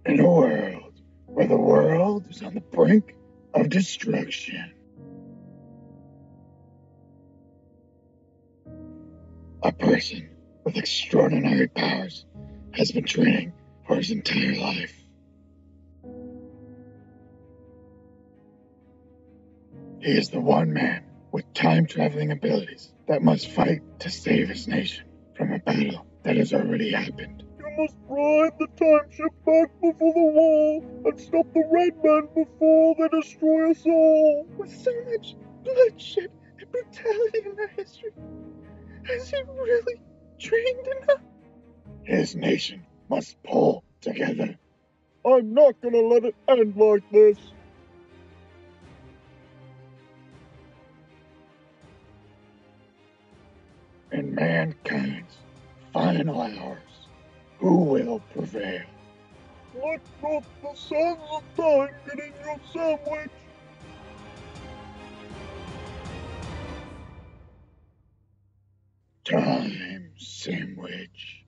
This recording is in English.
In a world where the world is on the brink of destruction, a person with extraordinary powers has been training for his entire life. He is the one man with time-traveling abilities that must fight to save his nation from a battle that has already happened. You must ride the time ship back before the war and stop the Red Men before they destroy us all. With so much bloodshed and brutality in their history, has he really trained enough? His nation must pull together. I'm not gonna let it end like this. In mankind's final hours, who will prevail? Let not the sands of time get in your sandwich. Time sandwich.